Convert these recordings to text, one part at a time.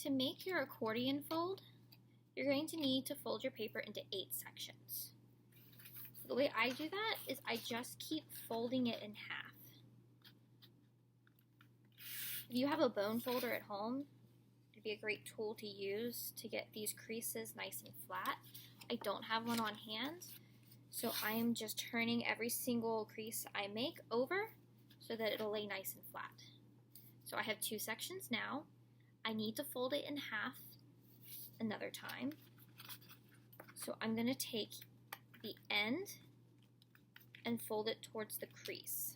To make your accordion fold, you're going to need to fold your paper into 8 sections. So the way I do that is I just keep folding it in half. If you have a bone folder at home, it'd be a great tool to use to get these creases nice and flat. I don't have one on hand, so I am just turning every single crease I make over so that it'll lay nice and flat. So I have 2 sections now. I need to fold it in half another time. So I'm going to take the end and fold it towards the crease.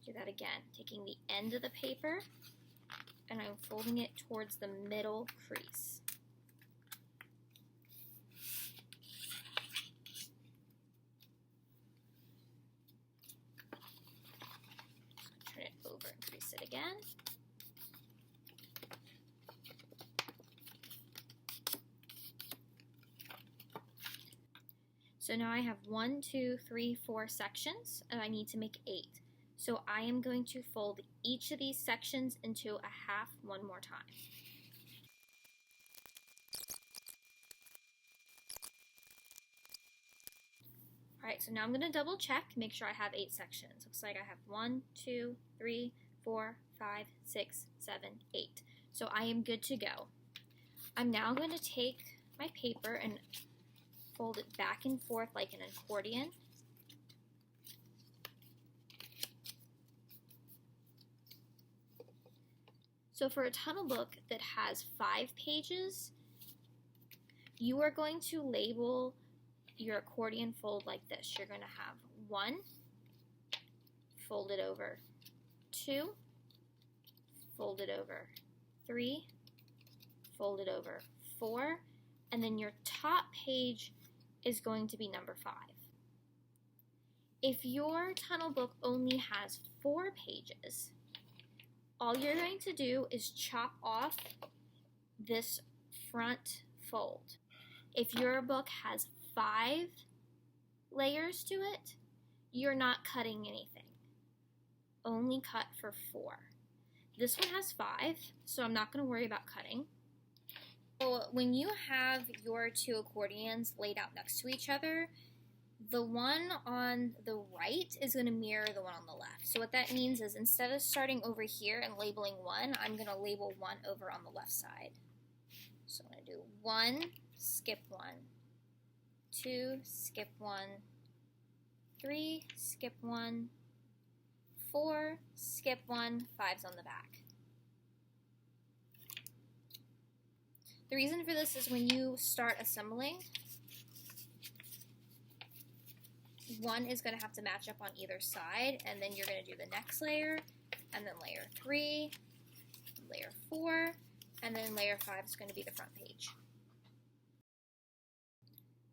Do that again, taking the end of the paper and I'm folding it towards the middle crease. Turn it over and crease it again. So now I have 1, 2, 3, 4 sections, and I need to make 8. So I am going to fold each of these sections into a half one more time. Alright, so now I'm going to double check, make sure I have 8 sections. Looks like I have 1, 2, 3, 4, 5, 6, 7, 8. So I am good to go. I'm now going to take my paper and fold it back and forth like an accordion. So for a tunnel book that has 5 pages, you are going to label your accordion fold like this. You're going to have 1, fold it over, 2, fold it over, 3, fold it over, 4, and then your top page is going to be number 5. If your tunnel book only has 4 pages, all you're going to do is chop off this front fold. If your book has 5 layers to it, you're not cutting anything. Only cut for 4. This one has 5, so I'm not going to worry about cutting. So when you have your 2 accordions laid out next to each other, the one on the right is going to mirror the one on the left. So what that means is instead of starting over here and labeling 1, I'm going to label 1 over on the left side. So I'm going to do 1, skip 1, 2, skip 1, 3, skip 1, 4, skip 1, 5's on the back. The reason for this is when you start assembling, 1 is going to have to match up on either side, and then you're going to do the next layer, and then layer 3, layer 4, and then layer 5 is going to be the front page.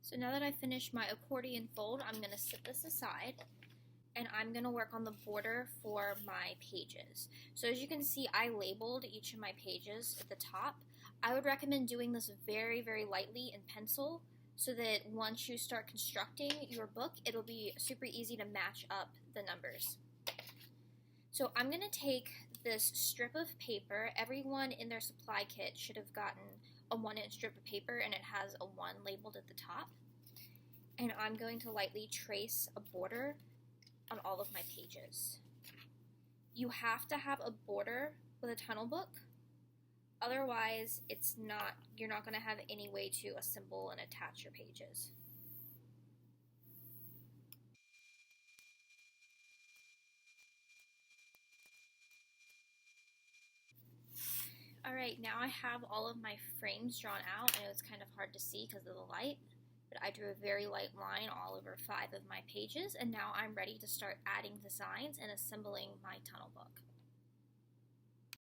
So now that I've finished my accordion fold, I'm going to set this aside, and I'm going to work on the border for my pages. So as you can see, I labeled each of my pages at the top. I would recommend doing this very, very lightly in pencil, so that once you start constructing your book, it'll be super easy to match up the numbers. So I'm going to take this strip of paper. Everyone in their supply kit should have gotten a 1-inch strip of paper, and it has a 1 labeled at the top. And I'm going to lightly trace a border on all of my pages. You have to have a border with a tunnel book. Otherwise, you're not going to have any way to assemble and attach your pages. Alright, now I have all of my frames drawn out. I know it's kind of hard to see because of the light, but I drew a very light line all over 5 of my pages, and now I'm ready to start adding designs and assembling my tunnel book.